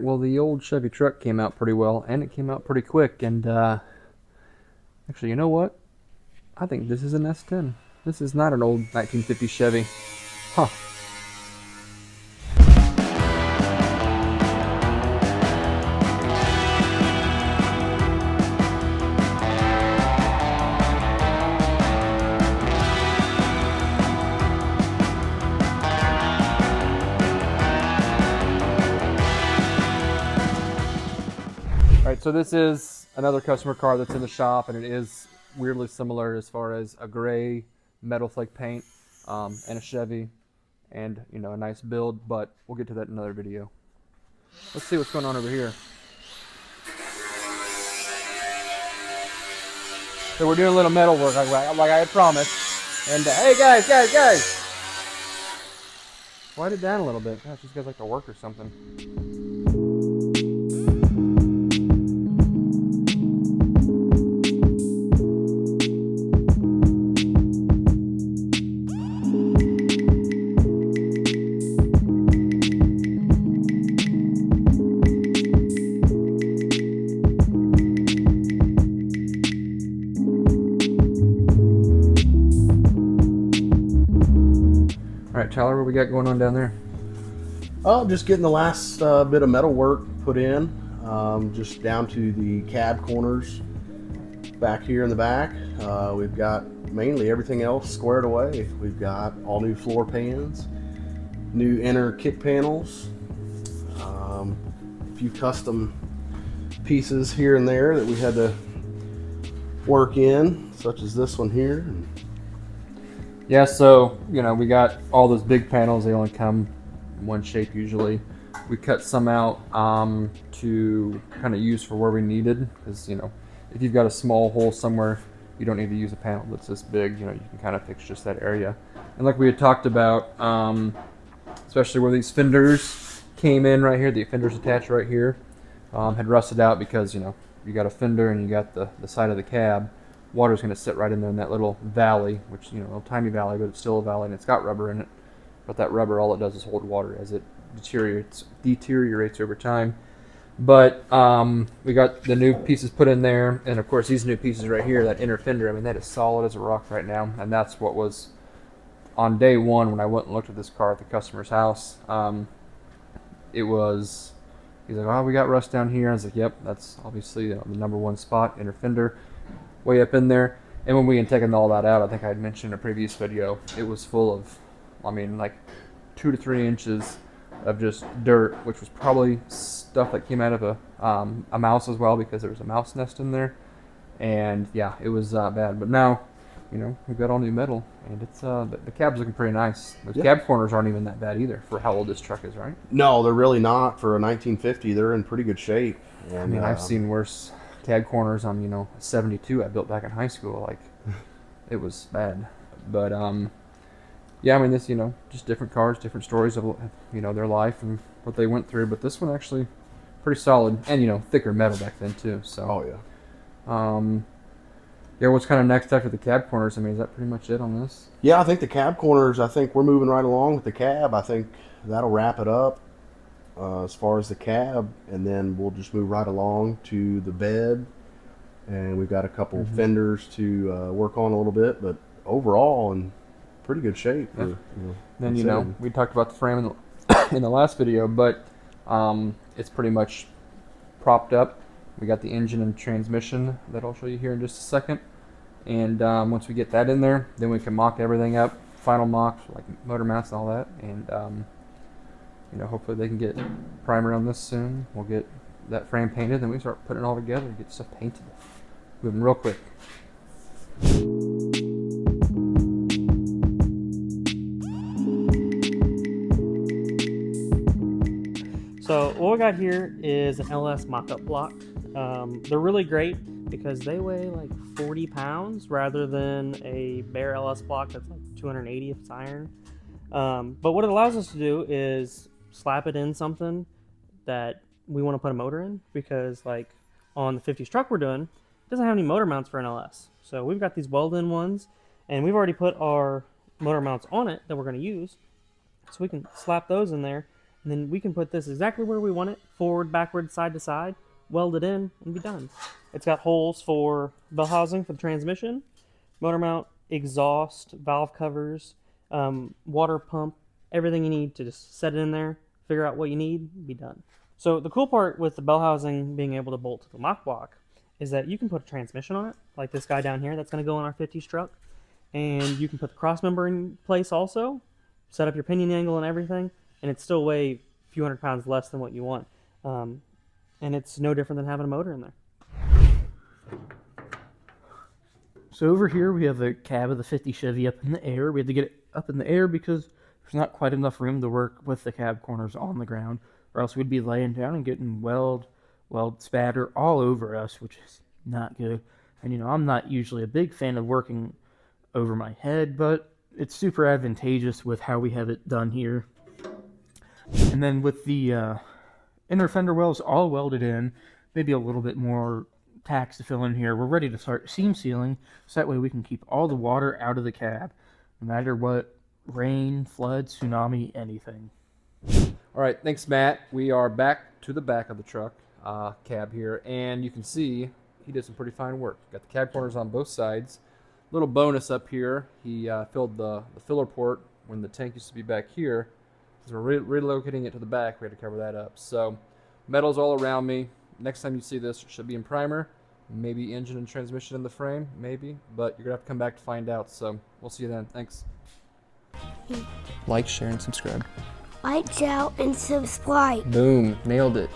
Alright, well the old Chevy truck came out pretty well, and it came out pretty quick, and actually, you know what? I think this is an S10. This is not an old 1950 Chevy. Huh. Alright, so this is another customer car that's in the shop, and it is weirdly similar as far as a gray metal flake paint and a Chevy, and you know, a nice build, but we'll get to that in another video. Let's see what's going on over here. So we're doing a little metal work like I had promised, and hey guys! Quiet it down a little bit. Gosh, these guys like to work or something. Alright, Tyler, what we got going on down there? Oh, just getting the last bit of metal work put in, just down to the cab corners back here in the back. We've got mainly everything else squared away. We've got all new floor pans, new inner kick panels, a few custom pieces here and there that we had to work in, such as this one here. Yeah, so, you know, we got all those big panels. They only come in one shape usually. We cut some out to kind of use for where we needed, because, you know, if you've got a small hole somewhere, you don't need to use a panel that's this big. You know, you can kind of fix just that area. And like we had talked about, especially where these fenders came in right here, the fenders attached right here, had rusted out because, you know, you got a fender and you got the side of the cab. Water's going to sit right in there in that little valley, which, you know, a tiny valley, but it's still a valley, and it's got rubber in it. But that rubber, all it does is hold water as it deteriorates over time. But we got the new pieces put in there, and of course these new pieces right here, that inner fender, I mean, that is solid as a rock right now, and that's what was on day one when I went and looked at this car at the customer's house. He's like, oh, we got rust down here. I was like, yep, that's obviously the number one spot, inner fender. Way up in there. And when we had taken all that out, I think I had mentioned in a previous video, it was full of, I mean, like 2 to 3 inches of just dirt, which was probably stuff that came out of a mouse as well, because there was a mouse nest in there. And yeah, it was bad. But now, you know, we've got all new metal, and it's the cab's looking pretty nice. Those cab corners aren't even that bad either for how old this truck is, right? No, they're really not. For a 1950, they're in pretty good shape. And, I mean, I've seen worse cab corners on, you know, 72 I built back in high school. Like, it was bad. But yeah, I mean, this, you know, just different cars, different stories of, you know, their life and what they went through. But this one actually pretty solid, and, you know, thicker metal back then too. So oh yeah. Yeah, what's kind of next after the cab corners? I mean, is that pretty much it on this? Yeah, I think the cab corners, I think we're moving right along with the cab. I think that'll wrap it up as far as the cab, and then we'll just move right along to the bed. And we've got a couple fenders to work on a little bit, but overall in pretty good shape. Yeah. For, you know, then, you know, we talked about the frame in the last video, but it's pretty much propped up. We got the engine and transmission that I'll show you here in just a second. And once we get that in there, then we can mock everything up, final mock, like motor mounts and all that. And you know, hopefully they can get primer on this soon. We'll get that frame painted, then we start putting it all together and get stuff painted. Moving real quick. So what we got here is an LS mockup block. They're really great because they weigh like 40 pounds rather than a bare LS block that's like 280 if it's iron. But what it allows us to do is slap it in something that we want to put a motor in, because like on the 50s truck we're doing, it doesn't have any motor mounts for an LS. So we've got these weld-in ones, and we've already put our motor mounts on it that we're going to use. So we can slap those in there And then we can put this exactly where we want it, forward, backward, side to side, weld it in, and be done. It's got holes for bell housing for the transmission, motor mount, exhaust, valve covers, water pump, everything you need to just set it in there, figure out what you need, be done. So the cool part with the bell housing being able to bolt to the mock block is that you can put a transmission on it, like this guy down here that's going to go in our 50s truck, and you can put the cross member in place also, set up your pinion angle and everything, and it still weigh a few hundred pounds less than what you want. And it's no different than having a motor in there. So over here we have the cab of the 50 Chevy up in the air. We had to get it up in the air because there's not quite enough room to work with the cab corners on the ground, or else we'd be laying down and getting weld spatter all over us, which is not good. And I'm not usually a big fan of working over my head, but it's super advantageous with how we have it done here. And then with the inner fender wells all welded in, maybe a little bit more tacks to fill in here, we're ready to start seam sealing, so that way we can keep all the water out of the cab, no matter what, rain, flood, tsunami, anything. All right, thanks, Matt. We are back to the back of the truck cab here, and you can see he did some pretty fine work. Got the cab corners on both sides. Little bonus up here, he filled the filler port when the tank used to be back here. Because we're relocating it to the back, we had to cover that up. So metal's all around me. Next time you see this, it should be in primer. Maybe engine and transmission in the frame, maybe. But you're going to have to come back to find out. So we'll see you then. Thanks. Like, share, and subscribe. Like, share, and subscribe. Boom. Nailed it.